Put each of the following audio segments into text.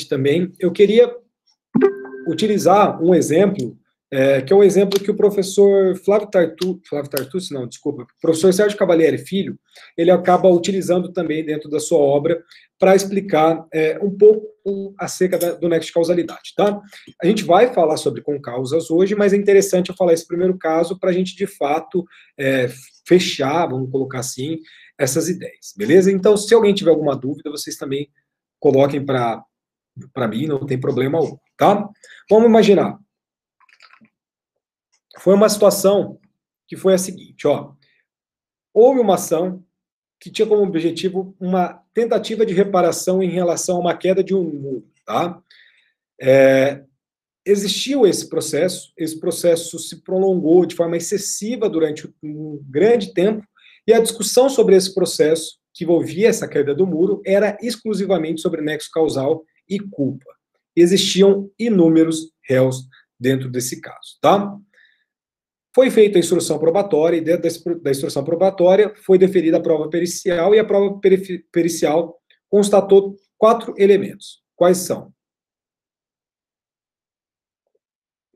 também, eu queria utilizar um exemplo, que é um exemplo que o professor o professor Sérgio Cavalieri Filho, ele acaba utilizando também dentro da sua obra para explicar um pouco acerca do nexo de causalidade, tá? A gente vai falar sobre concausas hoje, mas é interessante eu falar esse primeiro caso para a gente, de fato, fechar, vamos colocar assim, essas ideias, beleza? Então, se alguém tiver alguma dúvida, vocês também coloquem para mim, não tem problema algum, tá? Vamos imaginar. Foi uma situação que foi a seguinte, ó. Houve uma ação que tinha como objetivo uma tentativa de reparação em relação a uma queda de um muro, tá? Existiu esse processo se prolongou de forma excessiva durante um grande tempo, e a discussão sobre esse processo, que envolvia essa queda do muro, era exclusivamente sobre nexo causal e culpa. Existiam inúmeros réus dentro desse caso, tá? Foi feita a instrução probatória, e dentro da instrução probatória foi deferida a prova pericial, e a prova pericial constatou 4 elementos. Quais são?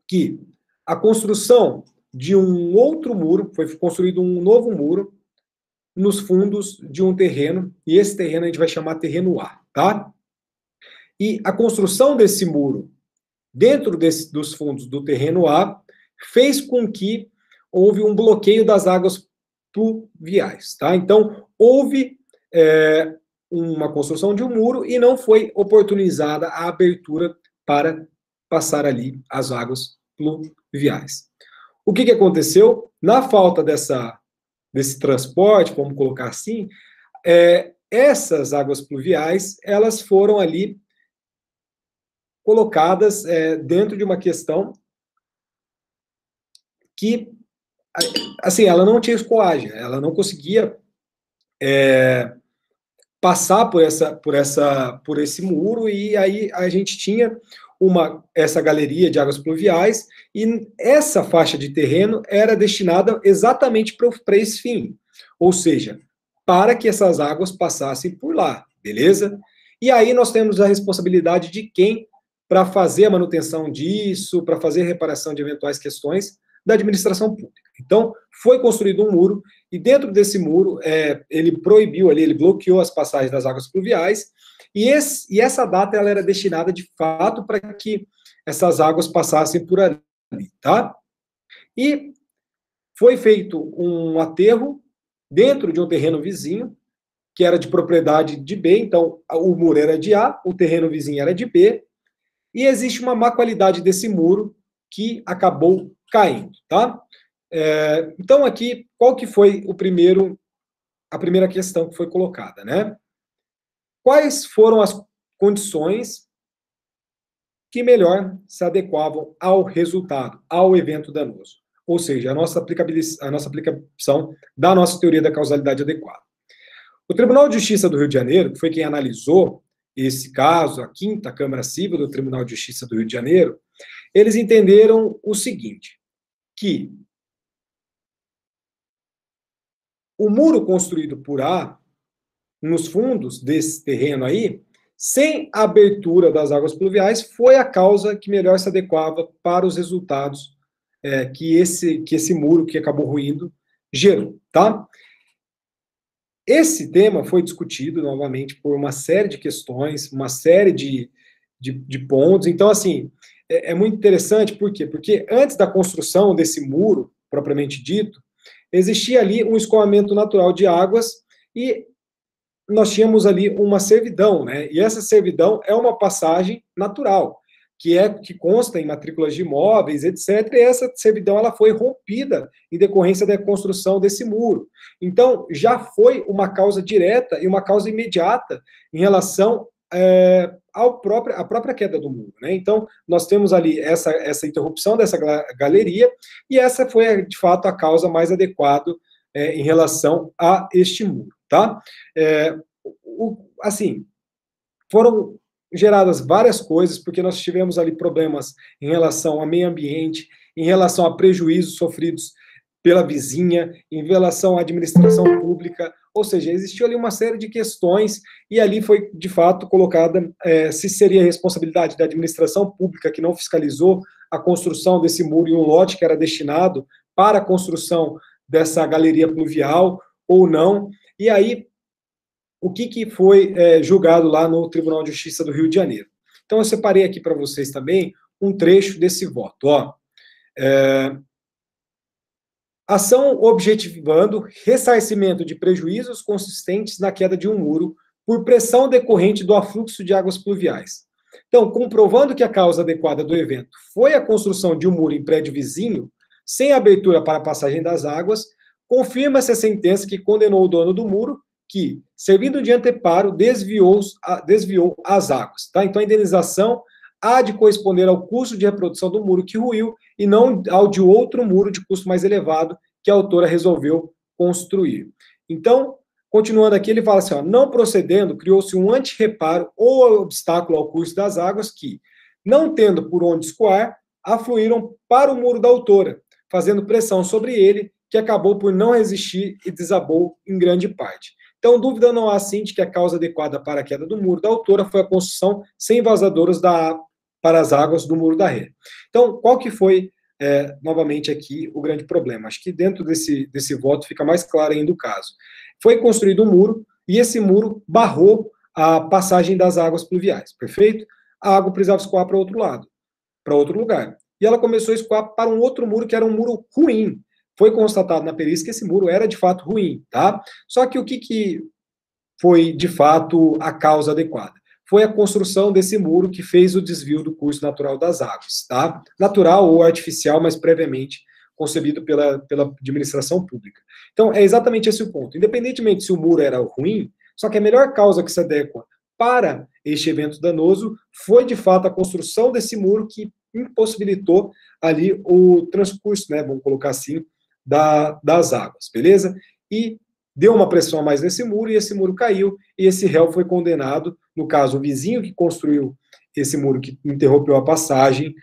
Que a construção de um outro muro, foi construído um novo muro nos fundos de um terreno, e esse terreno a gente vai chamar terreno A, tá? E a construção desse muro dentro dos fundos do terreno A fez com que houve um bloqueio das águas pluviais, tá? Então, houve uma construção de um muro e não foi oportunizada a abertura para passar ali as águas pluviais. O que aconteceu? Na falta desse transporte, vamos colocar assim, essas águas pluviais, elas foram ali colocadas dentro de uma questão que, assim, ela não tinha escoagem, ela não conseguia passar por esse muro, e aí a gente tinha essa galeria de águas pluviais, e essa faixa de terreno era destinada exatamente para esse fim, ou seja, para que essas águas passassem por lá, beleza? E aí nós temos a responsabilidade de quem para fazer a manutenção disso, para fazer a reparação de eventuais questões da administração pública. Então, foi construído um muro, e dentro desse muro, ele proibiu ali, ele bloqueou as passagens das águas pluviais, e essa data ela era destinada, de fato, para que essas águas passassem por ali, tá? E foi feito um aterro dentro de um terreno vizinho, que era de propriedade de B, então o muro era de A, o terreno vizinho era de B, e existe uma má qualidade desse muro que acabou caindo, tá? Então, aqui, qual que foi a primeira questão que foi colocada, né? Quais foram as condições que melhor se adequavam ao resultado, ao evento danoso? Ou seja, a nossa aplicação da nossa teoria da causalidade adequada. O Tribunal de Justiça do Rio de Janeiro, que foi quem analisou esse caso, a 5ª Câmara Civil do Tribunal de Justiça do Rio de Janeiro, eles entenderam o seguinte, que o muro construído por A, nos fundos desse terreno aí, sem a abertura das águas pluviais, foi a causa que melhor se adequava para os resultados que esse muro que acabou ruindo gerou, tá? Esse tema foi discutido novamente por uma série de questões, uma série de pontos. Então, assim, é muito interessante, por quê? Porque antes da construção desse muro, propriamente dito, existia ali um escoamento natural de águas, e nós tínhamos ali uma servidão, né? E essa servidão é uma passagem natural, que consta em matrículas de imóveis, etc. E essa servidão ela foi rompida em decorrência da construção desse muro. Então, já foi uma causa direta e uma causa imediata em relação à própria queda do muro, né? Então, nós temos ali essa interrupção dessa galeria, e essa foi, de fato, a causa mais adequada em relação a este muro, tá? Assim, foram geradas várias coisas, porque nós tivemos ali problemas em relação ao meio ambiente, em relação a prejuízos sofridos pela vizinha, em relação à administração pública, ou seja, existiu ali uma série de questões e ali foi, de fato, colocada se seria responsabilidade da administração pública que não fiscalizou a construção desse muro em um lote que era destinado para a construção dessa galeria pluvial ou não. E aí, o que foi julgado lá no Tribunal de Justiça do Rio de Janeiro. Então, eu separei aqui para vocês também um trecho desse voto. Ó. Ação objetivando ressarcimento de prejuízos consistentes na queda de um muro por pressão decorrente do afluxo de águas pluviais. Então, comprovando que a causa adequada do evento foi a construção de um muro em prédio vizinho, sem abertura para a passagem das águas, confirma-se a sentença que condenou o dono do muro que, servindo de anteparo, desviou as águas. Tá? Então, a indenização há de corresponder ao custo de reprodução do muro que ruiu e não ao de outro muro de custo mais elevado que a autora resolveu construir. Então, continuando aqui, ele fala assim, ó, não procedendo, criou-se um antirreparo ou obstáculo ao curso das águas que, não tendo por onde escoar, afluíram para o muro da autora, fazendo pressão sobre ele, que acabou por não resistir e desabou em grande parte. Então, dúvida não há, sim, de que a causa adequada para a queda do muro da autora foi a construção sem vazadoras para as águas do muro da rede. Então, qual que foi, novamente aqui, o grande problema? Acho que dentro desse voto fica mais claro ainda o caso. Foi construído um muro e esse muro barrou a passagem das águas pluviais, perfeito? A água precisava escoar para outro lado, para outro lugar. E ela começou a escoar para um outro muro que era um muro ruim. Foi constatado na perícia que esse muro era de fato ruim, tá? Só que o que foi de fato a causa adequada? Foi a construção desse muro que fez o desvio do curso natural das águas, tá? Natural ou artificial, mas previamente concebido pela administração pública. Então, é exatamente esse o ponto. Independentemente se o muro era ruim, só que a melhor causa que se adequa para este evento danoso foi, de fato, a construção desse muro que impossibilitou ali o transcurso, né, vamos colocar assim, das águas, beleza? E deu uma pressão a mais nesse muro e esse muro caiu e esse réu foi condenado, no caso, o vizinho que construiu esse muro que interrompeu a passagem,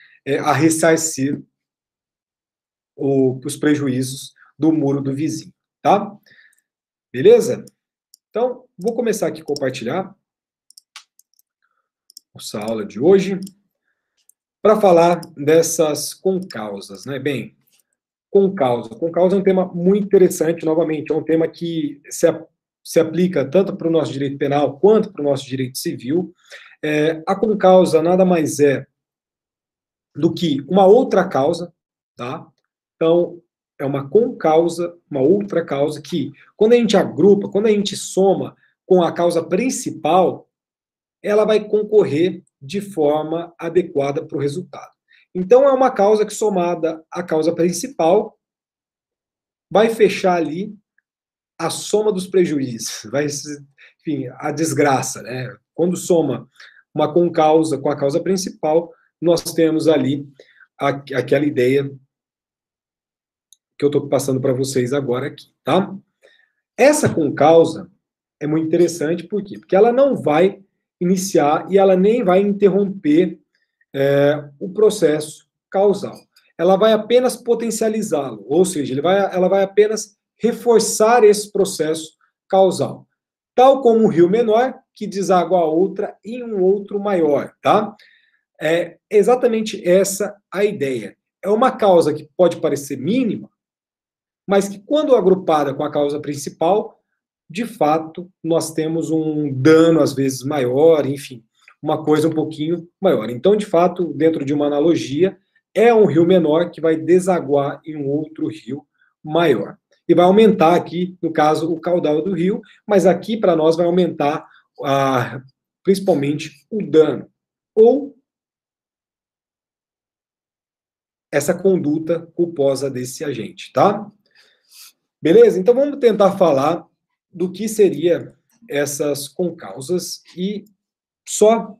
a ressarcir os prejuízos do muro do vizinho, tá? Beleza? Então, vou começar aqui a compartilhar essa aula de hoje para falar dessas concausas, né? Bem, concausa. Concausa é um tema muito interessante, novamente, é um tema que se aplica tanto para o nosso direito penal quanto para o nosso direito civil. A concausa nada mais é do que uma outra causa, tá? Então, é uma concausa, uma outra causa que, quando a gente agrupa, quando a gente soma com a causa principal, ela vai concorrer de forma adequada para o resultado. Então, é uma causa que, somada à causa principal, vai fechar ali a soma dos prejuízos, vai, enfim, a desgraça, né? Quando soma uma concausa com a causa principal, nós temos ali aquela ideia que eu estou passando para vocês agora aqui, tá? Essa concausa é muito interessante, por quê? Porque ela não vai iniciar e ela nem vai interromper o processo causal. Ela vai apenas potencializá-lo, ou seja, ela vai apenas reforçar esse processo causal. Tal como um rio menor que deságua a outra em um outro maior, tá? É exatamente essa a ideia. É uma causa que pode parecer mínima, mas que quando agrupada com a causa principal, de fato, nós temos um dano às vezes maior, enfim, uma coisa um pouquinho maior. Então, de fato, dentro de uma analogia, é um rio menor que vai desaguar em um outro rio maior. E vai aumentar aqui, no caso, o caudal do rio, mas aqui para nós vai aumentar principalmente o dano. Ou essa conduta culposa desse agente, tá? Beleza? Então vamos tentar falar do que seria essas concausas e só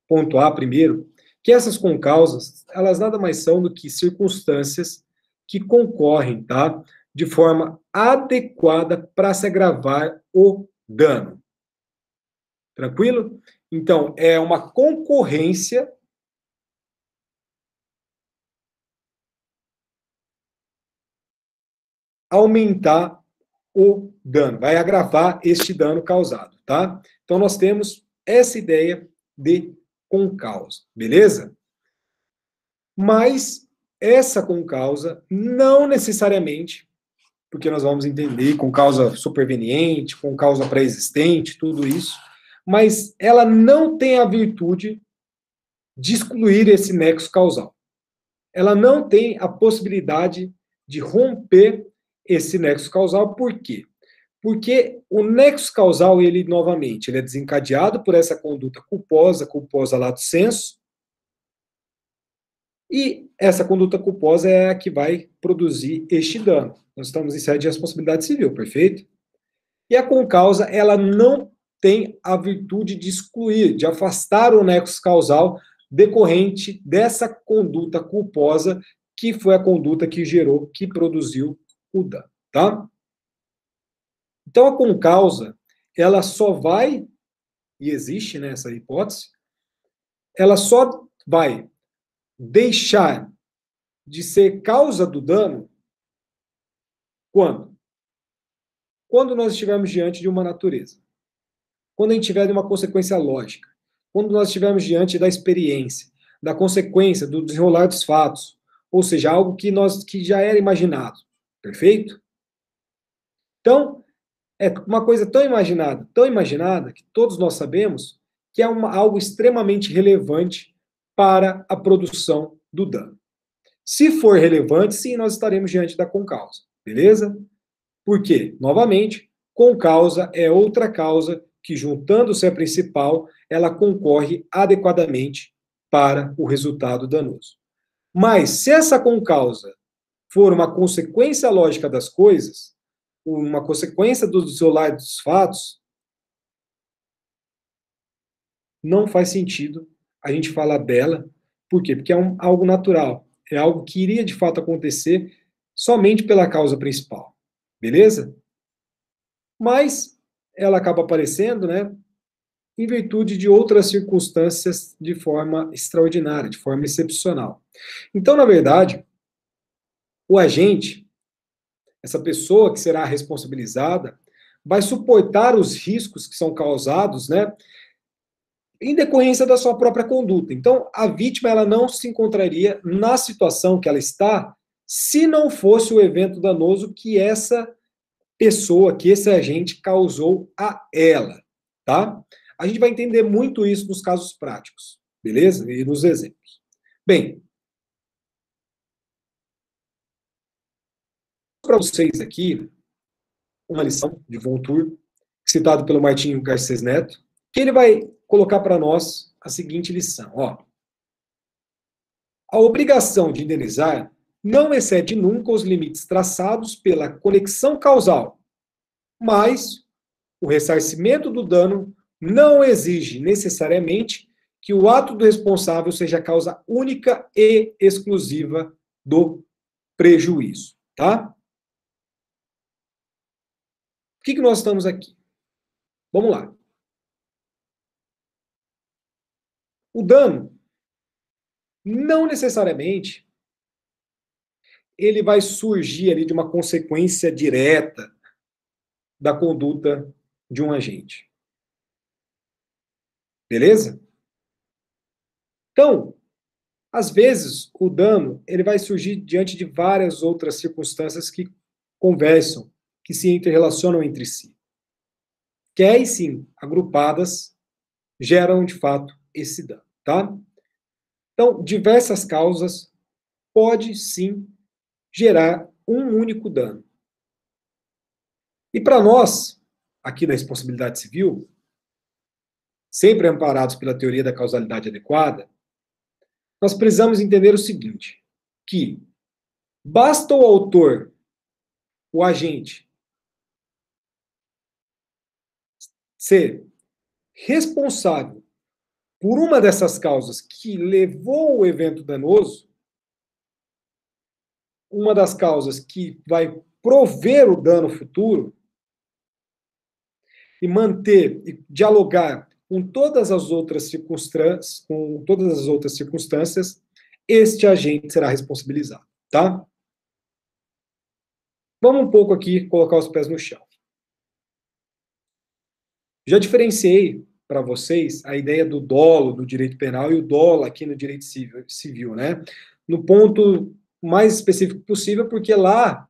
pontuar primeiro que essas concausas, elas nada mais são do que circunstâncias que concorrem, tá? De forma adequada para se agravar o dano. Tranquilo? Então, é uma concorrência aumentar o dano, vai agravar este dano causado, tá? Então, nós temos essa ideia de concausa, beleza? Mas essa concausa não necessariamente, porque nós vamos entender concausa superveniente, concausa pré-existente, tudo isso, mas ela não tem a virtude de excluir esse nexo causal. Ela não tem a possibilidade de romper esse nexo causal, por quê? Porque o nexo causal, ele, novamente, ele é desencadeado por essa conduta culposa lato sensu, e essa conduta culposa é a que vai produzir este dano. Nós estamos em sede de responsabilidade civil, perfeito? E a concausa, ela não tem a virtude de excluir, de afastar o nexo causal decorrente dessa conduta culposa, que foi a conduta que gerou, que produziu o dano, tá? Então, a concausa, ela só vai, e existe nessa hipótese, ela só vai deixar de ser causa do dano quando? Quando nós estivermos diante de uma natureza. Quando a gente tiver uma consequência lógica. Quando nós estivermos diante da experiência, da consequência, do desenrolar dos fatos. Ou seja, algo que já era imaginado. Perfeito? Então, é uma coisa tão imaginada, que todos nós sabemos, que é algo extremamente relevante para a produção do dano. Se for relevante, sim, nós estaremos diante da concausa, beleza? Por quê? Novamente, concausa é outra causa que, juntando-se à principal, ela concorre adequadamente para o resultado danoso. Mas, se essa concausa for uma consequência lógica das coisas, uma consequência do desenrolar dos fatos, não faz sentido a gente falar dela. Por quê? Porque é algo natural. É algo que iria, de fato, acontecer somente pela causa principal. Beleza? Mas ela acaba aparecendo, né, em virtude de outras circunstâncias de forma extraordinária, de forma excepcional. Então, na verdade, o agente, essa pessoa que será responsabilizada, vai suportar os riscos que são causados, né, em decorrência da sua própria conduta. Então, a vítima, ela não se encontraria na situação que ela está se não fosse o evento danoso que essa pessoa, que esse agente causou a ela, tá? A gente vai entender muito isso nos casos práticos, beleza? E nos exemplos. Bem, para vocês aqui, uma lição de Von Tour, citado pelo Martinho Garcês Neto, que ele vai colocar para nós a seguinte lição, ó. A obrigação de indenizar não excede nunca os limites traçados pela conexão causal, mas o ressarcimento do dano não exige necessariamente que o ato do responsável seja a causa única e exclusiva do prejuízo, tá? Por que nós estamos aqui? Vamos lá. O dano, não necessariamente, ele vai surgir ali de uma consequência direta da conduta de um agente. Beleza? Então, às vezes, o dano ele vai surgir diante de várias outras circunstâncias que conversam, que se interrelacionam entre si. Que aí sim, agrupadas, geram de fato esse dano, tá? Então, diversas causas pode sim gerar um único dano. E para nós, aqui na responsabilidade civil, sempre amparados pela teoria da causalidade adequada, nós precisamos entender o seguinte, que basta o autor, o agente, ser responsável por uma dessas causas que levou o evento danoso, uma das causas que vai prover o dano futuro, e manter e dialogar com todas as outras circunstâncias, este agente será responsabilizado, tá? Vamos um pouco aqui colocar os pés no chão. Já diferenciei para vocês a ideia do dolo no direito penal e o dolo aqui no direito civil, né? No ponto mais específico possível, porque lá,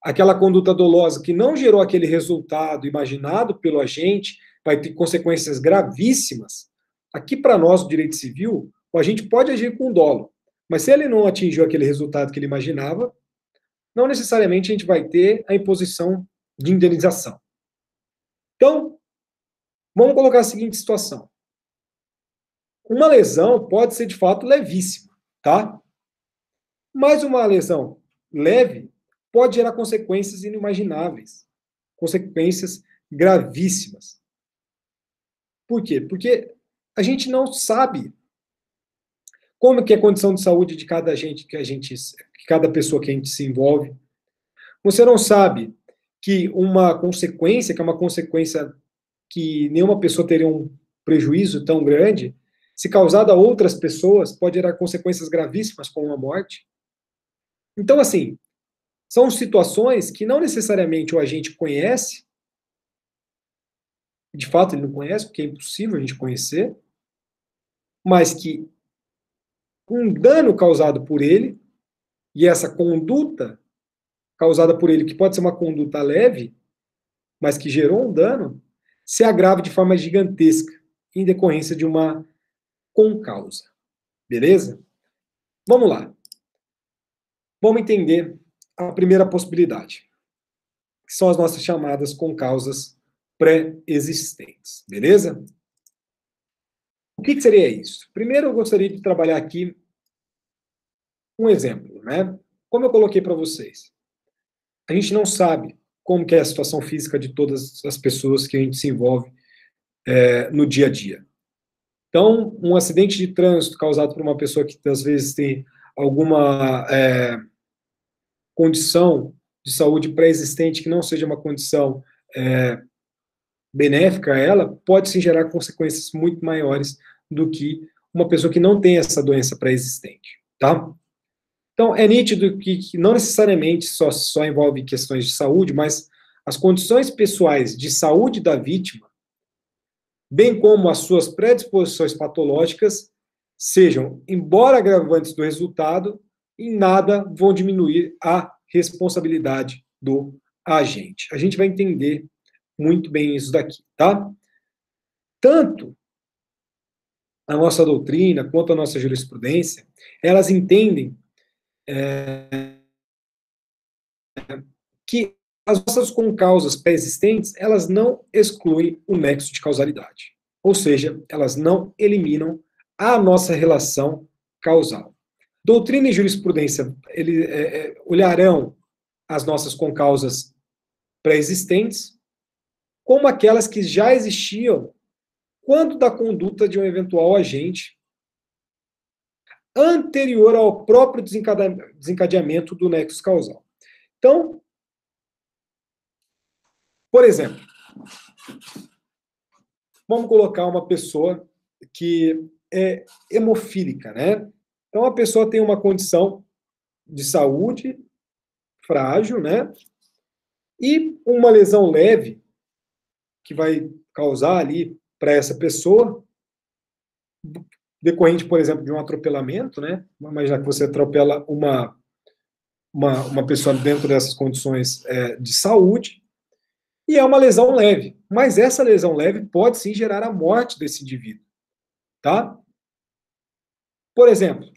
aquela conduta dolosa que não gerou aquele resultado imaginado pelo agente, vai ter consequências gravíssimas. Aqui, para nós, o direito civil, o agente pode agir com dolo, mas se ele não atingiu aquele resultado que ele imaginava, não necessariamente a gente vai ter a imposição de indenização. Então, vamos colocar a seguinte situação. Uma lesão pode ser, de fato, levíssima, tá? Mas uma lesão leve pode gerar consequências inimagináveis, consequências gravíssimas. Por quê? Porque a gente não sabe como que é a condição de saúde de cada agente cada pessoa que a gente se envolve. Você não sabe que uma consequência, que é uma consequência que nenhuma pessoa teria um prejuízo tão grande, se causada a outras pessoas, pode gerar consequências gravíssimas, como a morte. Então, assim, são situações que não necessariamente o agente conhece, de fato ele não conhece, porque é impossível a gente conhecer, mas que um dano causado por ele, e essa conduta causada por ele, que pode ser uma conduta leve, mas que gerou um dano, se agrave de forma gigantesca, em decorrência de uma concausa. Beleza? Vamos lá. Vamos entender a primeira possibilidade, que são as nossas chamadas concausas pré-existentes. Beleza? O que seria isso? Primeiro, eu gostaria de trabalhar aqui um exemplo, né? Como eu coloquei para vocês, a gente não sabe como que é a situação física de todas as pessoas que a gente se envolve no dia a dia. Então, um acidente de trânsito causado por uma pessoa que às vezes tem alguma condição de saúde pré-existente que não seja uma condição benéfica a ela, pode sim gerar consequências muito maiores do que uma pessoa que não tem essa doença pré-existente, tá? Então, é nítido que não necessariamente só envolve questões de saúde, mas as condições pessoais de saúde da vítima, bem como as suas predisposições patológicas, sejam, embora agravantes do resultado, em nada vão diminuir a responsabilidade do agente. A gente vai entender muito bem isso daqui, tá? Tanto a nossa doutrina quanto a nossa jurisprudência, elas entendem que as nossas concausas pré-existentes, elas não excluem o nexo de causalidade. Ou seja, elas não eliminam a nossa relação causal. Doutrina e jurisprudência olharão as nossas concausas pré-existentes como aquelas que já existiam quando da conduta de um eventual agente anterior ao próprio desencadeamento do nexo causal. Então, por exemplo, vamos colocar uma pessoa que é hemofílica, né? Então, a pessoa tem uma condição de saúde frágil, né? E uma lesão leve que vai causar ali para essa pessoa, decorrente, por exemplo, de um atropelamento, né? Vamos imaginar que você atropela uma pessoa dentro dessas condições de saúde, e é uma lesão leve. Mas essa lesão leve pode sim gerar a morte desse indivíduo, tá? Por exemplo,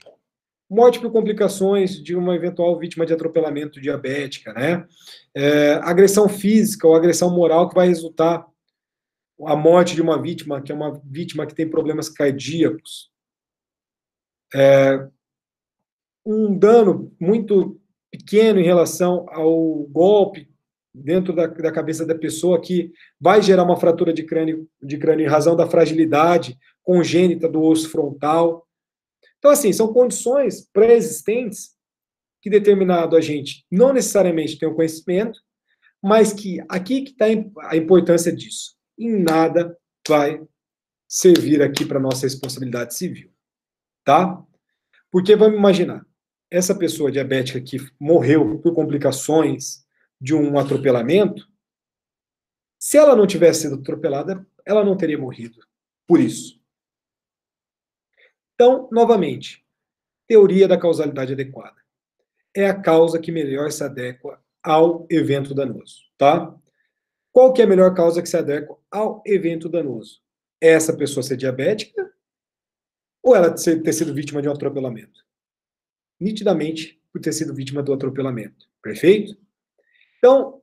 morte por complicações de uma eventual vítima de atropelamento diabética, né? Agressão física ou agressão moral que vai resultar a morte de uma vítima, que é uma vítima que tem problemas cardíacos. Um dano muito pequeno em relação ao golpe dentro da cabeça da pessoa, que vai gerar uma fratura de crânio em razão da fragilidade congênita do osso frontal. Então, assim, são condições pré-existentes que determinado agente não necessariamente tem o conhecimento, mas que aqui que está a importância disso. Em nada vai servir aqui para nossa responsabilidade civil, tá? Porque vamos imaginar, essa pessoa diabética que morreu por complicações, de um atropelamento, se ela não tivesse sido atropelada, ela não teria morrido por isso. Então, novamente, teoria da causalidade adequada. É a causa que melhor se adequa ao evento danoso, tá? Qual que é a melhor causa que se adequa ao evento danoso? É essa pessoa ser diabética ou ela ter sido vítima de um atropelamento? Nitidamente, por ter sido vítima do atropelamento. Perfeito? Então,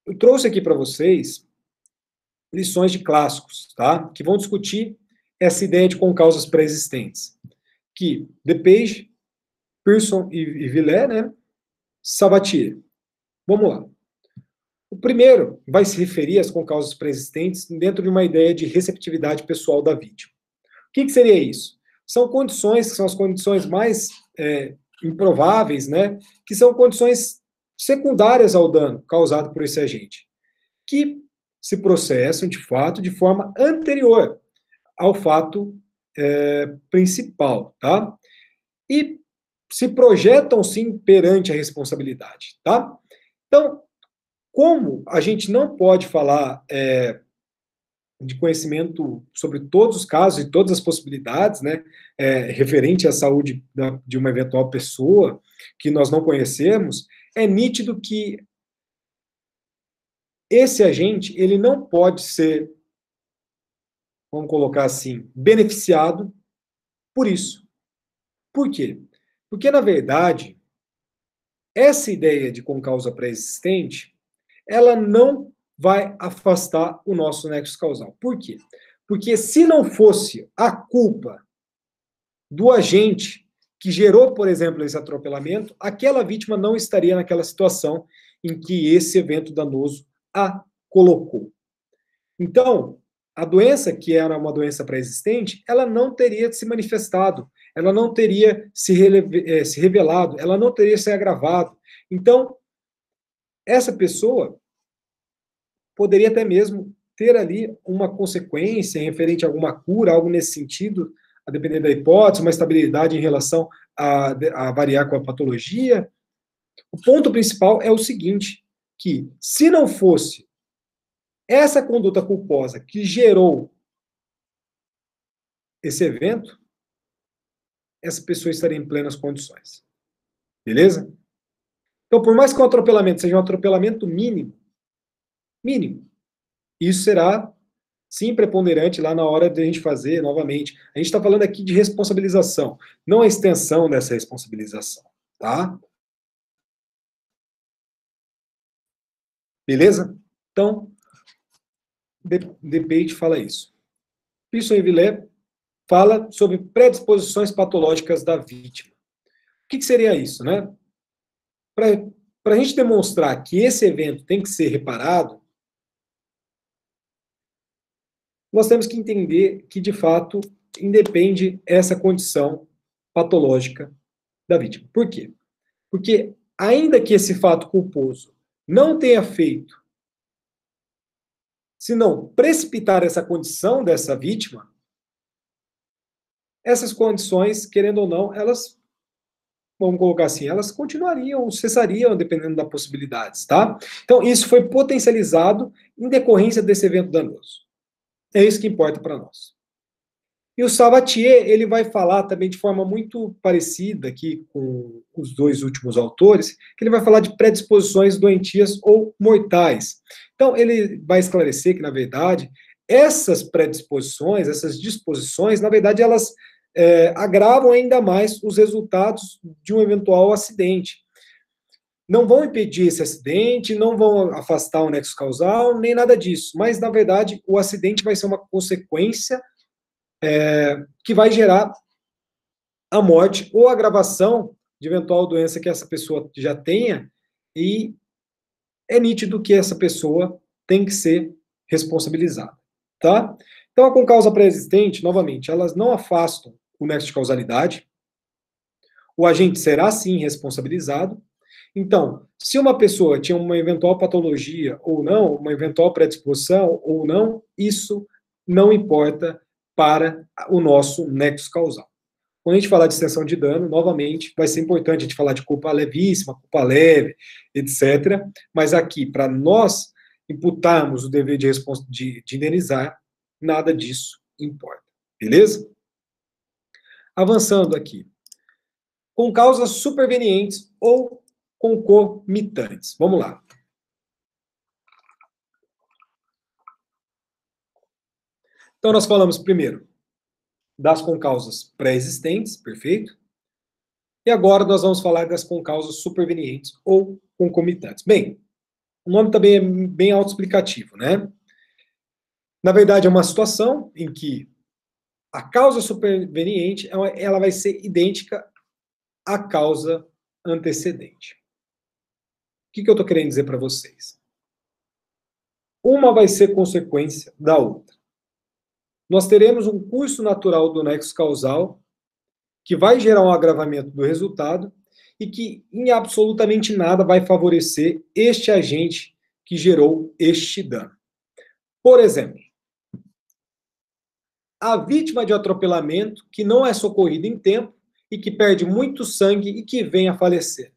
eu trouxe aqui para vocês lições de clássicos, tá? Que vão discutir essa ideia de concausas pré-existentes. Que DePage, Pearson e Villers, né? Sabatier. Vamos lá. O primeiro vai se referir às concausas pré-existentes dentro de uma ideia de receptividade pessoal da vítima. O que seria isso? São condições que são as condições mais improváveis, né? Que são condições secundárias ao dano causado por esse agente, que se processam, de fato, de forma anterior ao fato principal, tá? E se projetam, sim, perante a responsabilidade, tá? Então, como a gente não pode falar de conhecimento sobre todos os casos e todas as possibilidades, né, referente à saúde de uma eventual pessoa que nós não conhecemos, é nítido que esse agente, ele não pode ser, vamos colocar assim, beneficiado por isso. Por quê? Porque, na verdade, essa ideia de concausa pré-existente, ela não vai afastar o nosso nexo causal. Por quê? Porque se não fosse a culpa do agente que gerou, por exemplo, esse atropelamento, aquela vítima não estaria naquela situação em que esse evento danoso a colocou. Então, a doença, que era uma doença pré-existente, ela não teria se manifestado, ela não teria se revelado, ela não teria se agravado. Então, essa pessoa poderia até mesmo ter ali uma consequência referente a alguma cura, algo nesse sentido, a depender da hipótese, uma estabilidade em relação a variar com a patologia. O ponto principal é o seguinte, que se não fosse essa conduta culposa que gerou esse evento, essa pessoa estaria em plenas condições. Beleza? Então, por mais que o atropelamento seja um atropelamento mínimo, isso será, sim, preponderante lá na hora de a gente fazer novamente. A gente está falando aqui de responsabilização, não a extensão dessa responsabilização, tá? Beleza? Então, DePage fala isso. Pearson e Villers fala sobre predisposições patológicas da vítima. O que seria isso, né? Para a gente demonstrar que esse evento tem que ser reparado, nós temos que entender que, de fato, independe essa condição patológica da vítima. Por quê? Porque, ainda que esse fato culposo não tenha feito, senão precipitar essa condição dessa vítima, essas condições, querendo ou não, elas, vamos colocar assim, elas continuariam, cessariam, dependendo das possibilidades, tá? Então, isso foi potencializado em decorrência desse evento danoso. É isso que importa para nós. E o Sabatier, ele vai falar também de forma muito parecida aqui com os dois últimos autores, que ele vai falar de predisposições doentias ou mortais. Então, ele vai esclarecer que, na verdade, essas predisposições, essas disposições, na verdade, elas agravam ainda mais os resultados de um eventual acidente. Não vão impedir esse acidente, não vão afastar o nexo causal, nem nada disso, mas, na verdade, o acidente vai ser uma consequência que vai gerar a morte ou a agravação de eventual doença que essa pessoa já tenha, e é nítido que essa pessoa tem que ser responsabilizada, tá? Então, a concausa pré-existente, novamente, elas não afastam o nexo de causalidade, o agente será, sim, responsabilizado. Então, se uma pessoa tinha uma eventual patologia ou não, uma eventual predisposição ou não, isso não importa para o nosso nexo causal. Quando a gente falar de extensão de dano, novamente, vai ser importante a gente falar de culpa levíssima, culpa leve, etc. Mas aqui, para nós imputarmos o dever de indenizar, nada disso importa. Beleza? Avançando aqui. Com causas supervenientes ou concomitantes. Vamos lá. Então, nós falamos primeiro das concausas pré-existentes, perfeito? E agora nós vamos falar das concausas supervenientes ou concomitantes. Bem, o nome também é bem autoexplicativo, né? Na verdade, é uma situação em que a causa superveniente ela vai ser idêntica à causa antecedente. O que eu estou querendo dizer para vocês? Uma vai ser consequência da outra. Nós teremos um curso natural do nexo causal que vai gerar um agravamento do resultado e que em absolutamente nada vai favorecer este agente que gerou este dano. Por exemplo, a vítima de atropelamento que não é socorrida em tempo e que perde muito sangue e que vem a falecer.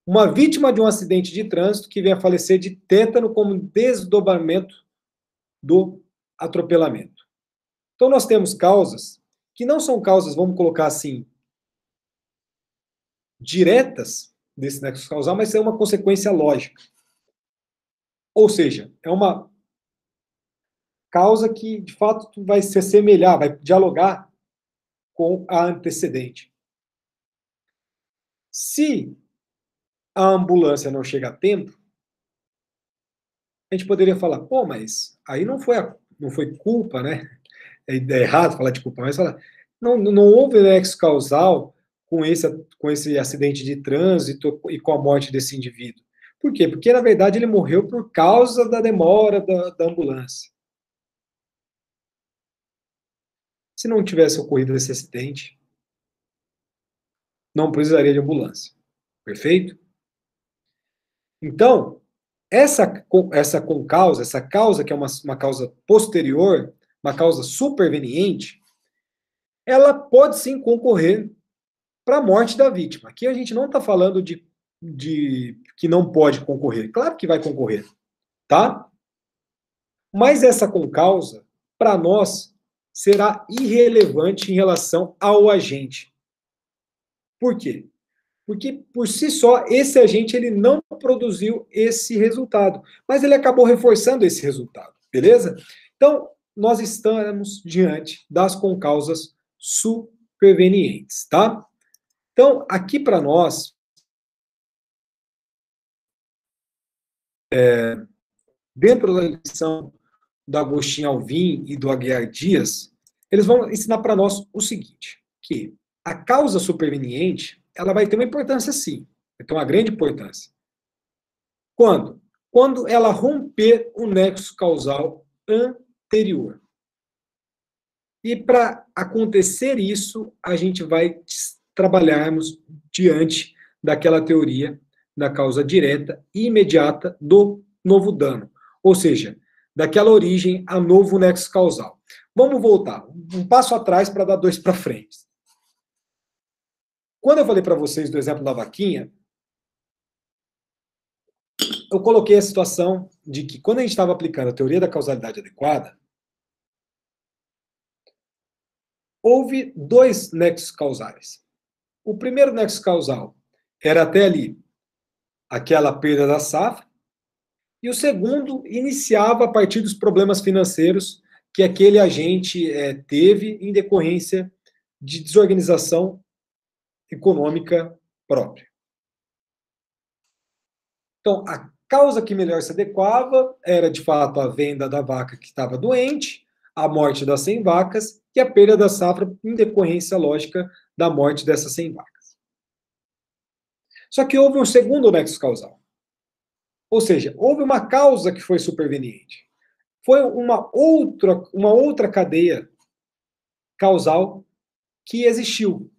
Uma vítima de um acidente de trânsito que vem a falecer de tétano como desdobramento do atropelamento. Então nós temos causas que não são causas, vamos colocar assim, diretas desse nexo causal, mas é uma consequência lógica. Ou seja, é uma causa que, de fato, vai se assemelhar, vai dialogar com a antecedente. Se a ambulância não chega a tempo, a gente poderia falar, pô, mas aí não foi culpa, né? É errado falar de culpa, mas falar, não houve nexo causal com esse acidente de trânsito e com a morte desse indivíduo. Por quê? Porque, na verdade, ele morreu por causa da demora da ambulância. Se não tivesse ocorrido esse acidente, não precisaria de ambulância. Perfeito? Então, essa concausa, essa causa que é uma causa posterior, uma causa superveniente, ela pode sim concorrer para a morte da vítima. Aqui a gente não está falando de que não pode concorrer. Claro que vai concorrer, tá? Mas essa concausa, para nós, será irrelevante em relação ao agente. Por quê? Porque, por si só, esse agente ele não produziu esse resultado, mas ele acabou reforçando esse resultado, beleza? Então, nós estamos diante das concausas supervenientes, tá? Então, aqui para nós, dentro da lição do Agostinho Alvim e do Aguiar Dias, eles vão ensinar para nós o seguinte, que a causa superveniente, ela vai ter uma importância sim, vai ter uma grande importância. Quando? Quando ela romper o nexo causal anterior. E para acontecer isso, a gente vai trabalharmos diante daquela teoria da causa direta e imediata do novo dano. Ou seja, daquela origem a novo nexo causal. Vamos voltar um passo atrás para dar dois para frente. Quando eu falei para vocês do exemplo da vaquinha, eu coloquei a situação de que quando a gente estava aplicando a teoria da causalidade adequada, houve dois nexos causais. O primeiro nexo causal era até ali aquela perda da safra, e o segundo iniciava a partir dos problemas financeiros que aquele agente teve em decorrência de desorganização econômica própria. Então, a causa que melhor se adequava era, de fato, a venda da vaca que estava doente, a morte das 100 vacas e a perda da safra em decorrência lógica da morte dessas 100 vacas. Só que houve um segundo nexo causal. Ou seja, houve uma causa que foi superveniente. Foi uma outra cadeia causal que existiu.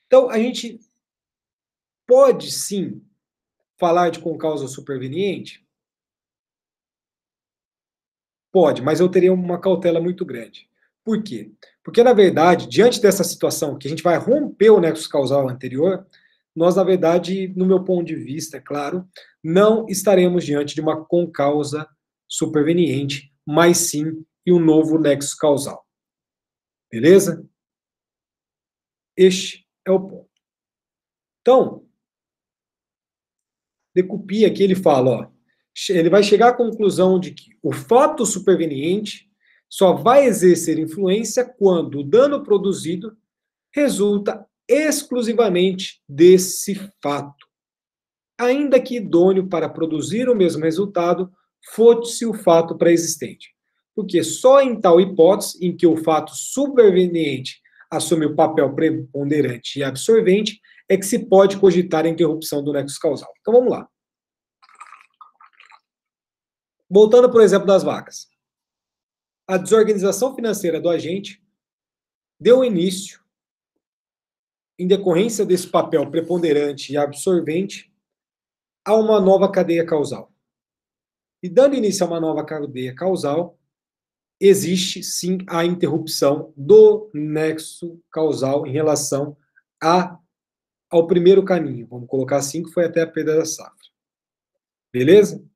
Então, a gente pode, sim, falar de concausa superveniente? Pode, mas eu teria uma cautela muito grande. Por quê? Porque, na verdade, diante dessa situação, que a gente vai romper o nexo causal anterior, nós, na verdade, no meu ponto de vista, é claro, não estaremos diante de uma concausa superveniente, mas sim em um novo nexo causal. Beleza? Este é o ponto. Então, Decupi aqui ele fala, ó, ele vai chegar à conclusão de que o fato superveniente só vai exercer influência quando o dano produzido resulta exclusivamente desse fato, ainda que idôneo para produzir o mesmo resultado fosse o fato pré-existente. Porque só em tal hipótese em que o fato superveniente assume o papel preponderante e absorvente é que se pode cogitar a interrupção do nexo causal. Então vamos lá. Voltando, por exemplo, das vacas. A desorganização financeira do agente deu início, em decorrência desse papel preponderante e absorvente, a uma nova cadeia causal. E dando início a uma nova cadeia causal, existe sim a interrupção do nexo causal em relação ao primeiro caminho. Vamos colocar assim, que foi até a perda da safra. Beleza?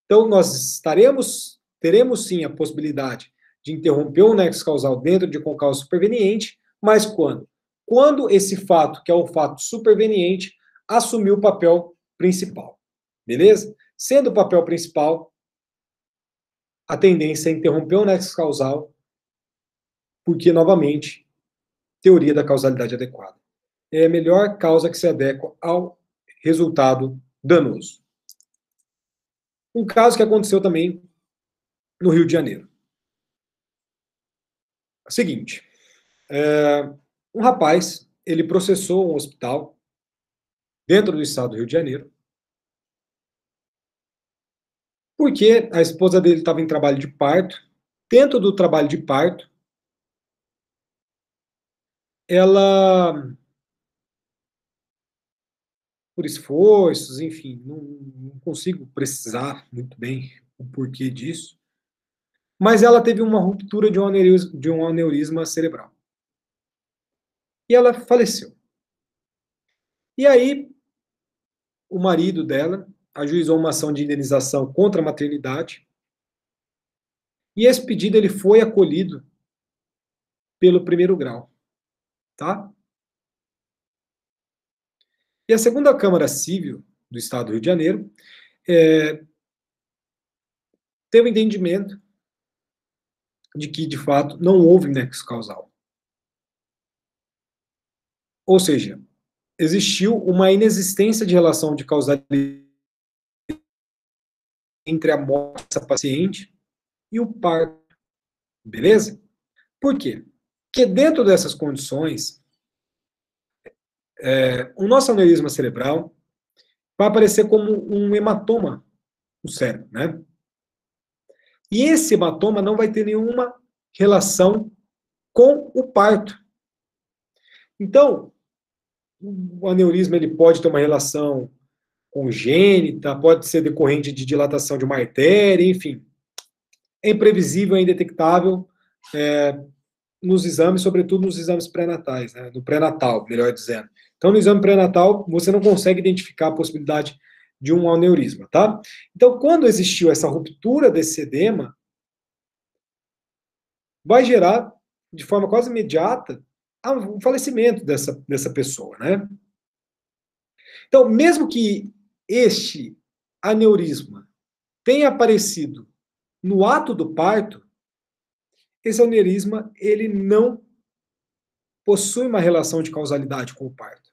Então, nós teremos sim a possibilidade de interromper o nexo causal dentro de concausa superveniente, mas quando? Quando esse fato, que é um fato superveniente, assumiu o papel principal. Beleza? Sendo o papel principal, a tendência é interromper o nexo causal, porque, novamente, teoria da causalidade adequada. É a melhor causa que se adequa ao resultado danoso. Um caso que aconteceu também no Rio de Janeiro. Seguinte, um rapaz, ele processou um hospital dentro do estado do Rio de Janeiro, porque a esposa dele estava em trabalho de parto. Dentro do trabalho de parto, ela, por esforços, enfim, não consigo precisar muito bem o porquê disso, mas ela teve uma ruptura de um aneurisma cerebral. E ela faleceu. E aí, o marido dela ajuizou uma ação de indenização contra a maternidade, e esse pedido ele foi acolhido pelo primeiro grau, tá? E a segunda Câmara Civil do Estado do Rio de Janeiro teve entendimento de que, de fato, não houve nexo causal. Ou seja, existiu uma inexistência de relação de causalidade entre a morte dessa paciente e o parto. Beleza? Por quê? Porque dentro dessas condições, o nosso aneurisma cerebral vai aparecer como um hematoma no cérebro, né? E esse hematoma não vai ter nenhuma relação com o parto. Então, o aneurisma ele pode ter uma relação congênita, pode ser decorrente de dilatação de uma artéria, enfim. É imprevisível, é indetectável nos exames, sobretudo nos exames pré-natais, né? No pré-natal, melhor dizendo. Então, no exame pré-natal, você não consegue identificar a possibilidade de um aneurisma, tá? Então, quando existiu essa ruptura desse edema, vai gerar, de forma quase imediata, o falecimento dessa pessoa, né? Então, mesmo que este aneurisma tenha aparecido no ato do parto, esse aneurisma, ele não possui uma relação de causalidade com o parto.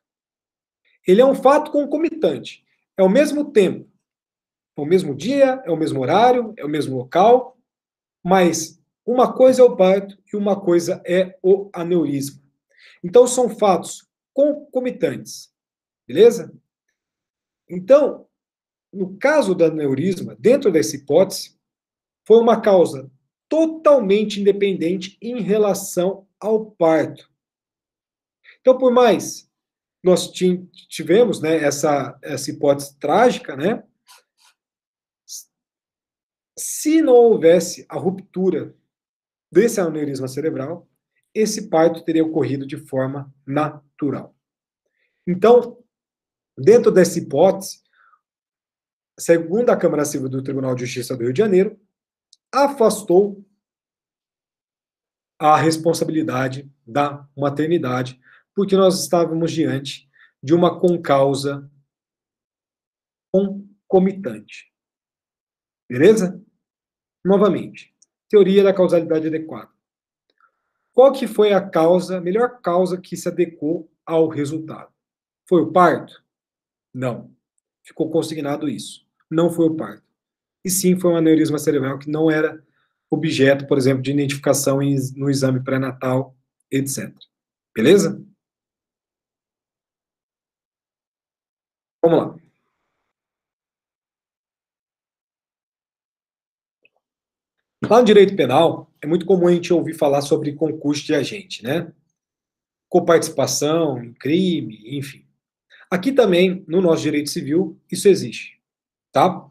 Ele é um fato concomitante. É ao mesmo tempo, é o mesmo dia, é o mesmo horário, é o mesmo local, mas uma coisa é o parto e uma coisa é o aneurisma. Então, são fatos concomitantes, beleza? Então, no caso do aneurisma, dentro dessa hipótese, foi uma causa totalmente independente em relação ao parto. Então, por mais nós tivemos, né, essa hipótese trágica, né, se não houvesse a ruptura desse aneurisma cerebral, esse parto teria ocorrido de forma natural. Então, dentro dessa hipótese, segundo a Câmara Civil do Tribunal de Justiça do Rio de Janeiro, afastou a responsabilidade da maternidade, porque nós estávamos diante de uma concausa concomitante. Beleza? Novamente, teoria da causalidade adequada. Qual que foi a causa, melhor causa que se adequou ao resultado? Foi o parto? Não. Ficou consignado isso. Não foi o parto. E sim foi um aneurisma cerebral que não era objeto, por exemplo, de identificação no exame pré-natal, etc. Beleza? Vamos lá. Lá no direito penal, é muito comum a gente ouvir falar sobre concurso de agente, né? Coparticipação em crime, enfim. Aqui também, no nosso direito civil, isso existe, tá?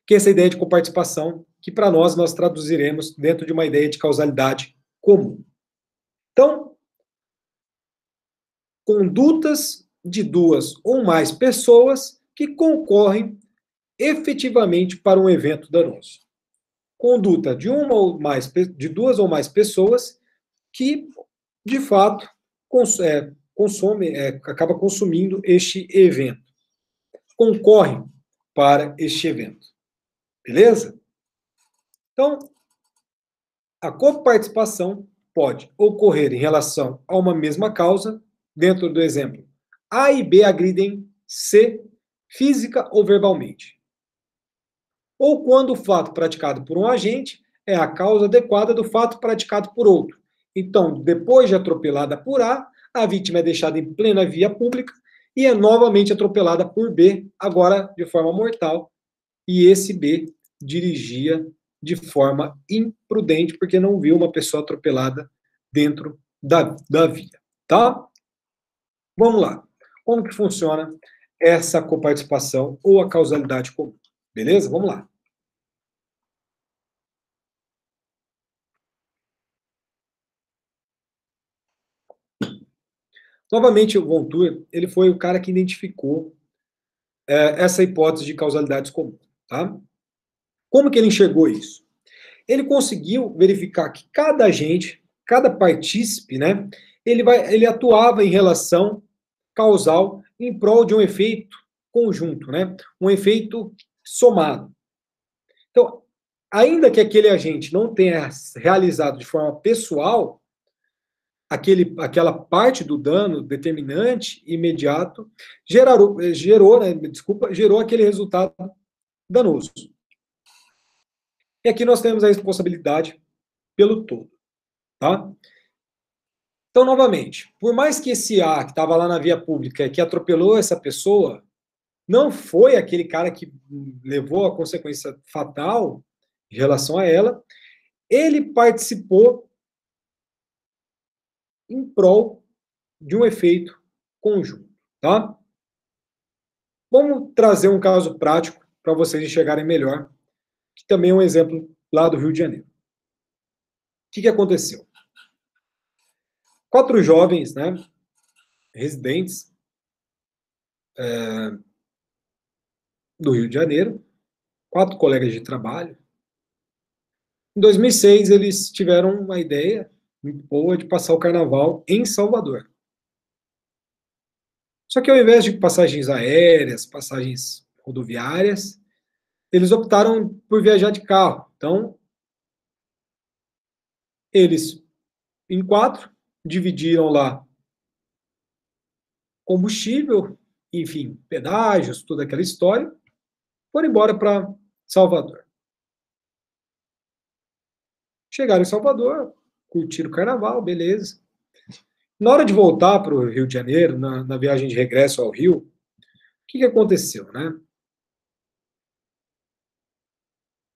Que é essa ideia de coparticipação, que para nós traduziremos dentro de uma ideia de causalidade comum. Então, condutas de duas ou mais pessoas que concorrem efetivamente para um evento danoso. Conduta de uma ou mais, de duas ou mais pessoas que, de fato, acaba consumindo este evento. Concorrem para este evento. Beleza? Então, a coparticipação pode ocorrer em relação a uma mesma causa, dentro do exemplo, A e B agridem C, física ou verbalmente. Ou quando o fato praticado por um agente é a causa adequada do fato praticado por outro. Então, depois de atropelada por A vítima é deixada em plena via pública e é novamente atropelada por B, agora de forma mortal, e esse B dirigia de forma imprudente, porque não viu uma pessoa atropelada dentro da via, tá? Vamos lá. Como que funciona essa coparticipação ou a causalidade comum? Beleza? Vamos lá. Novamente, o Von Thur, ele foi o cara que identificou essa hipótese de causalidades comuns, tá? Como que ele enxergou isso? Ele conseguiu verificar que cada agente, cada partícipe, né, ele atuava em relação causal em prol de um efeito conjunto, né, um efeito somado. Então, ainda que aquele agente não tenha realizado de forma pessoal aquela parte do dano determinante imediato, gerou aquele resultado danoso. E aqui nós temos a responsabilidade pelo todo, tá? Então, novamente, por mais que esse A que estava lá na via pública, que atropelou essa pessoa, não foi aquele cara que levou a consequência fatal em relação a ela, ele participou em prol de um efeito conjunto, tá? Vamos trazer um caso prático para vocês enxergarem melhor, que também é um exemplo lá do Rio de Janeiro. O que aconteceu? 4 jovens, né, residentes do Rio de Janeiro, 4 colegas de trabalho. Em 2006, eles tiveram uma ideia muito boa de passar o carnaval em Salvador. Só que ao invés de passagens aéreas, passagens rodoviárias, eles optaram por viajar de carro. Então, eles, em 4, dividiram lá combustível, enfim, pedágios, toda aquela história, foram embora para Salvador. Chegaram em Salvador, curtiram o carnaval, beleza. Na hora de voltar para o Rio de Janeiro, na viagem de regresso ao Rio, o que aconteceu, né?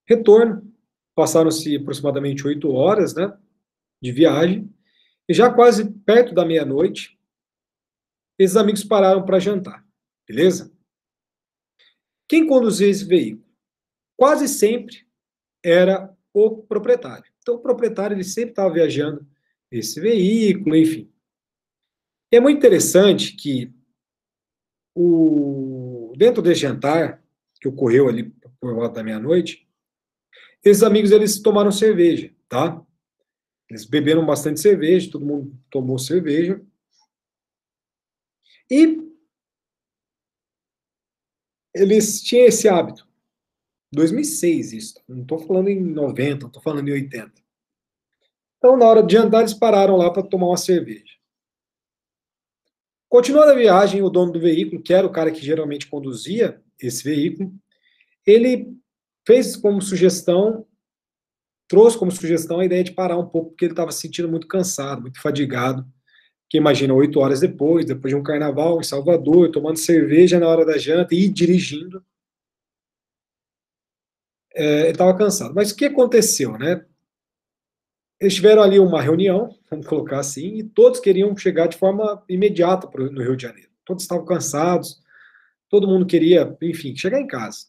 Retorno, passaram-se aproximadamente 8 horas, né, de viagem, e já quase perto da meia-noite, esses amigos pararam para jantar, beleza? Quem conduzia esse veículo? Quase sempre era o proprietário. Então, o proprietário ele sempre estava viajando esse veículo, enfim. E é muito interessante que dentro desse jantar, que ocorreu ali por volta da meia-noite, esses amigos eles tomaram cerveja, tá? Eles beberam bastante cerveja, todo mundo tomou cerveja. E eles tinham esse hábito. 2006 isso. Não estou falando em 90, não estou falando em 80. Então, na hora de jantar, eles pararam lá para tomar uma cerveja. Continuando a viagem, o dono do veículo, que era o cara que geralmente conduzia esse veículo, ele fez como sugestão, trouxe como sugestão a ideia de parar um pouco, porque ele estava se sentindo muito cansado, muito fadigado. Que imagina, 8 horas depois de um carnaval em Salvador, tomando cerveja na hora da janta e dirigindo, ele estava cansado. Mas o que aconteceu, né? Eles tiveram ali uma reunião, vamos colocar assim, e todos queriam chegar de forma imediata no Rio de Janeiro. Todos estavam cansados, todo mundo queria, enfim, chegar em casa.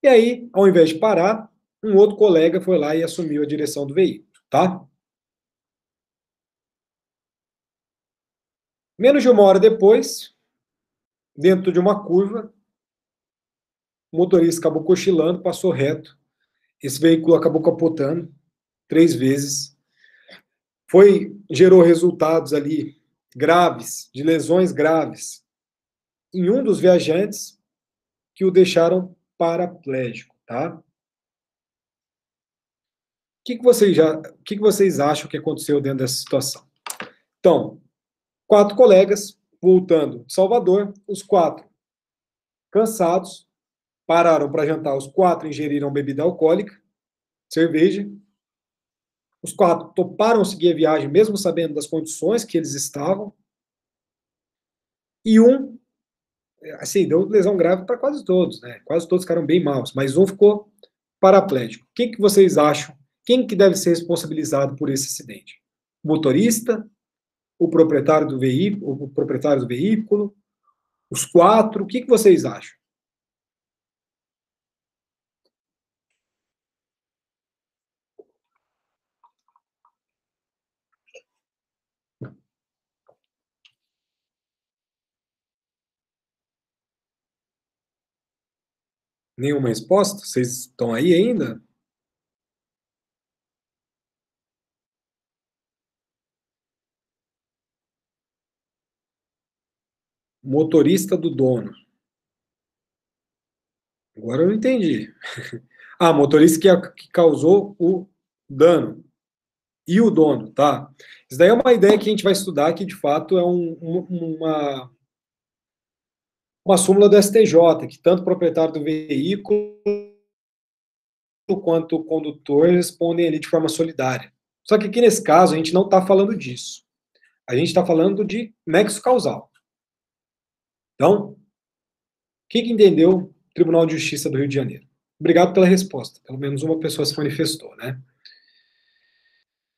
E aí, ao invés de parar, um outro colega foi lá e assumiu a direção do veículo, tá? Menos de 1 hora depois, dentro de uma curva, o motorista acabou cochilando, passou reto. Esse veículo acabou capotando 3 vezes. Gerou resultados ali graves, de lesões graves, em um dos viajantes que o deixaram paraplégico, tá? O que vocês acham que aconteceu dentro dessa situação? Então, 4 colegas voltando de Salvador, os 4 cansados, pararam para jantar, os 4 ingeriram bebida alcoólica, cerveja, os 4 toparam seguir a viagem, mesmo sabendo das condições que eles estavam, e um, assim, deu lesão grave para quase todos, né? Quase todos ficaram bem maus, mas um ficou paraplégico. O que vocês acham? Quem que deve ser responsabilizado por esse acidente? O motorista, o proprietário do veículo, os 4? O que vocês acham? Nenhuma resposta? Vocês estão aí ainda? Motorista do dono. Agora eu não entendi. Ah, motorista que causou o dano. E o dono, tá? Isso daí é uma ideia que a gente vai estudar, que de fato é uma súmula do STJ, que tanto o proprietário do veículo quanto o condutor respondem ali de forma solidária. Só que aqui nesse caso a gente não está falando disso. A gente está falando de nexo causal. Então, o que entendeu o Tribunal de Justiça do Rio de Janeiro? Obrigado pela resposta. Pelo menos uma pessoa se manifestou, né?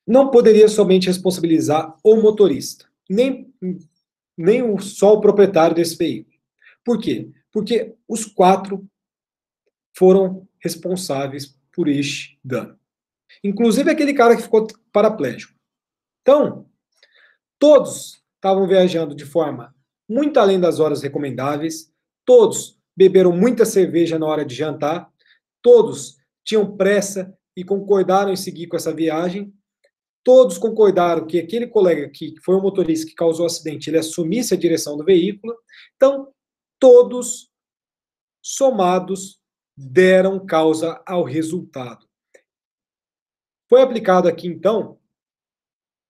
Não poderia somente responsabilizar o motorista, nem só o proprietário desse veículo. Por quê? Porque os 4 foram responsáveis por este dano. Inclusive aquele cara que ficou paraplégico. Então, todos estavam viajando de forma muito além das horas recomendáveis, todos beberam muita cerveja na hora de jantar, todos tinham pressa e concordaram em seguir com essa viagem, todos concordaram que aquele colega que foi o motorista que causou o acidente, ele assumisse a direção do veículo. Então, todos somados deram causa ao resultado. Foi aplicado aqui, então,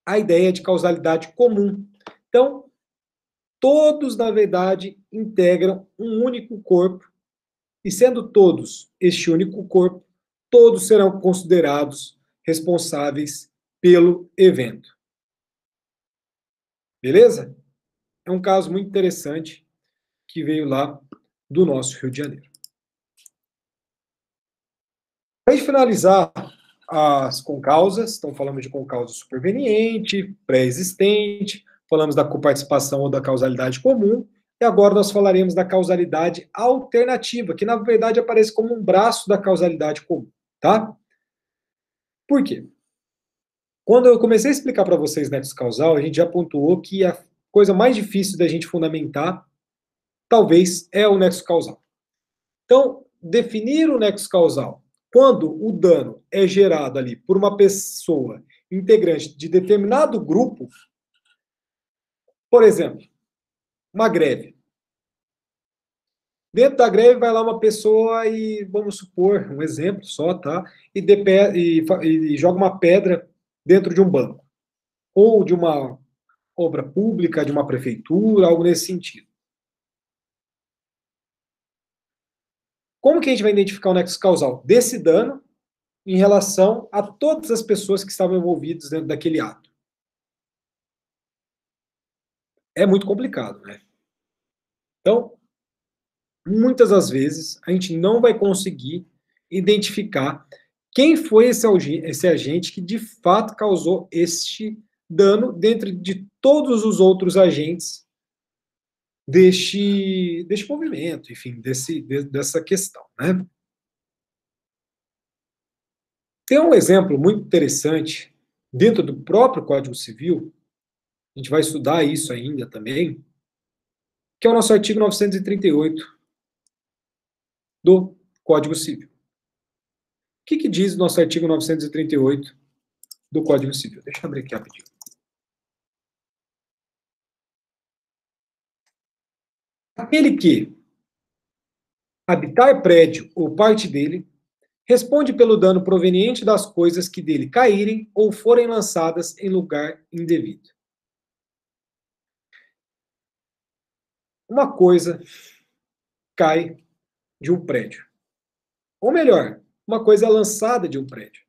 a ideia de causalidade comum. Então, todos, na verdade, integram um único corpo, e sendo todos este único corpo, todos serão considerados responsáveis pelo evento. Beleza? É um caso muito interessante que veio lá do nosso Rio de Janeiro. Para finalizar as concausas, então falamos de concausa superveniente, pré-existente, falamos da coparticipação ou da causalidade comum, e agora nós falaremos da causalidade alternativa, que na verdade aparece como um braço da causalidade comum. tá? Por quê? Quando eu comecei a explicar para vocês nexo causal, a gente já pontuou que a coisa mais difícil da gente fundamentar, talvez, é o nexo causal. Então, definir o nexo causal, quando o dano é gerado ali por uma pessoa integrante de determinado grupo, por exemplo, uma greve. Dentro da greve vai lá uma pessoa e, vamos supor, um exemplo só, tá? E joga uma pedra dentro de um banco. Ou de uma obra pública, de uma prefeitura, algo nesse sentido. Como que a gente vai identificar o nexo causal desse dano em relação a todas as pessoas que estavam envolvidas dentro daquele ato? É muito complicado, né? Então, muitas das vezes, a gente não vai conseguir identificar quem foi esse agente que de fato causou este dano dentro de todos os outros agentes deste movimento, enfim, dessa questão, né? Tem um exemplo muito interessante dentro do próprio Código Civil, a gente vai estudar isso ainda também, que é o nosso artigo 938 do Código Civil. O que diz o nosso artigo 938 do Código Civil? Deixa eu abrir aqui rapidinho. Aquele que habitar prédio ou parte dele, responde pelo dano proveniente das coisas que dele caírem ou forem lançadas em lugar indevido. Uma coisa cai de um prédio. Ou melhor, uma coisa lançada de um prédio.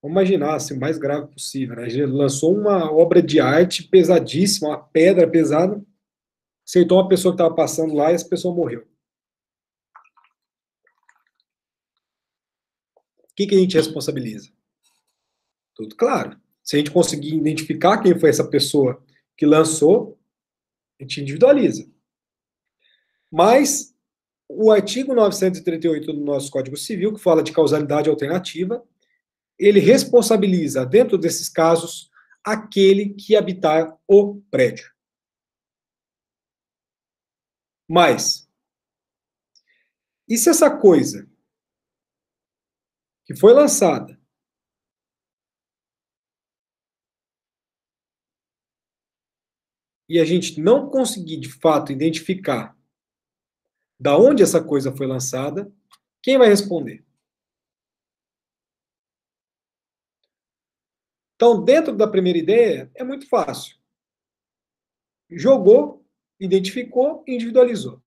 Vamos imaginar, assim, o mais grave possível, né? Ele lançou uma obra de arte pesadíssima, uma pedra pesada, acertou uma pessoa que estava passando lá e essa pessoa morreu. O que a gente responsabiliza? Tudo claro. Se a gente conseguir identificar quem foi essa pessoa que lançou, a gente individualiza. Mas o artigo 938 do nosso Código Civil, que fala de causalidade alternativa, ele responsabiliza, dentro desses casos, aquele que habitar o prédio. Mas, e se essa coisa que foi lançada e a gente não conseguir, de fato, identificar da onde essa coisa foi lançada, quem vai responder? Então, dentro da primeira ideia, é muito fácil. Jogou, identificou, individualizou.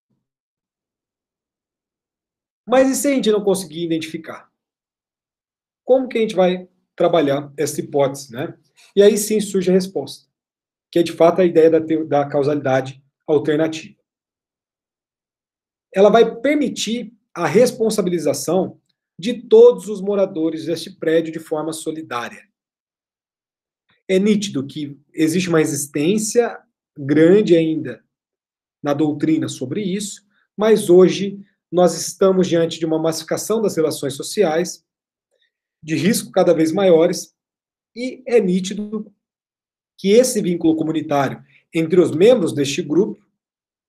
Mas e se a gente não conseguir identificar? Como que a gente vai trabalhar essa hipótese, né? E aí sim surge a resposta, que é de fato a ideia da causalidade alternativa. Ela vai permitir a responsabilização de todos os moradores deste prédio de forma solidária. É nítido que existe uma resistência grande ainda na doutrina sobre isso, mas hoje nós estamos diante de uma massificação das relações sociais, de risco cada vez maiores, e é nítido que esse vínculo comunitário entre os membros deste grupo,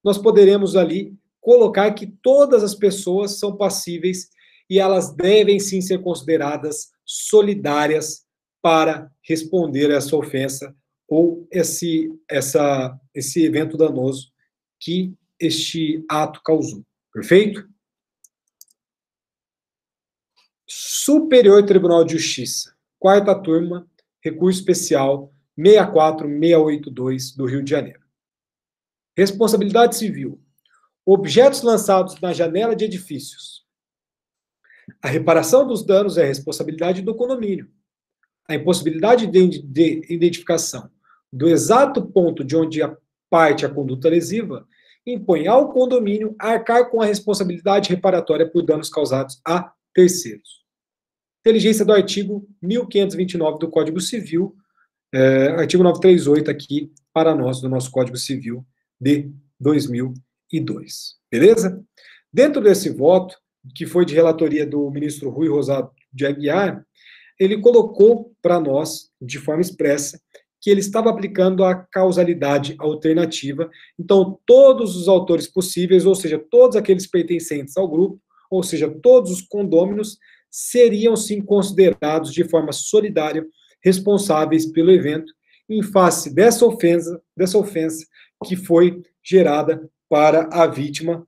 nós poderemos ali colocar que todas as pessoas são passíveis e elas devem sim ser consideradas solidárias para responder a essa ofensa ou esse evento danoso que este ato causou. Perfeito? Superior Tribunal de Justiça, quarta turma, recurso especial 64682 do Rio de Janeiro. Responsabilidade civil. Objetos lançados na janela de edifícios. A reparação dos danos é responsabilidade do condomínio. A impossibilidade de identificação do exato ponto de onde parte a conduta lesiva impõe ao condomínio arcar com a responsabilidade reparatória por danos causados a terceiros. Inteligência do artigo 1529 do Código Civil, artigo 938 aqui para nós, do nosso Código Civil de 2002. Beleza? Dentro desse voto, que foi de relatoria do ministro Rui Rosado de Aguiar, ele colocou para nós, de forma expressa, que ele estava aplicando a causalidade alternativa. Então, todos os autores possíveis, ou seja, todos aqueles pertencentes ao grupo, ou seja, todos os condôminos, seriam sim considerados de forma solidária responsáveis pelo evento, em face dessa ofensa que foi gerada para a vítima,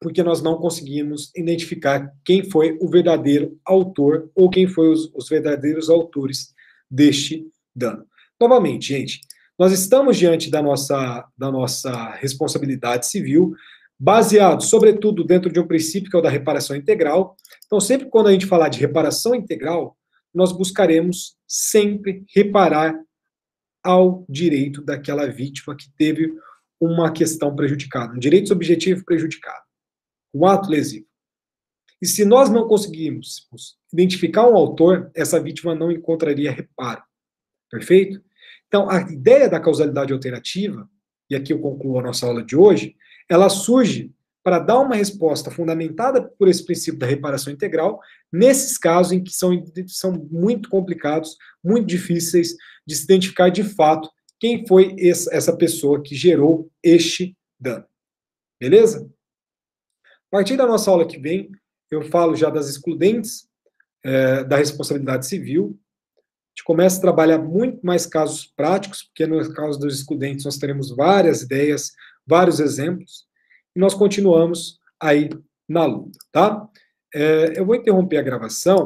porque nós não conseguimos identificar quem foi o verdadeiro autor ou quem foi os verdadeiros autores deste dano. Novamente, gente, nós estamos diante da nossa responsabilidade civil, baseado, sobretudo, dentro de um princípio que é o da reparação integral. Então, sempre quando a gente falar de reparação integral, nós buscaremos sempre reparar ao direito daquela vítima que teve uma questão prejudicada, um direito subjetivo prejudicado, um ato lesivo. E se nós não conseguirmos identificar um autor, essa vítima não encontraria reparo. Perfeito? Então, a ideia da causalidade alternativa, e aqui eu concluo a nossa aula de hoje, ela surge para dar uma resposta fundamentada por esse princípio da reparação integral, nesses casos em que são muito complicados, muito difíceis de se identificar de fato quem foi essa pessoa que gerou este dano. Beleza? A partir da nossa aula que vem, eu falo já das excludentes da responsabilidade civil. A gente começa a trabalhar muito mais casos práticos, porque no caso dos excludentes nós teremos várias ideias, vários exemplos, e nós continuamos aí na luta, tá? Eu vou interromper a gravação.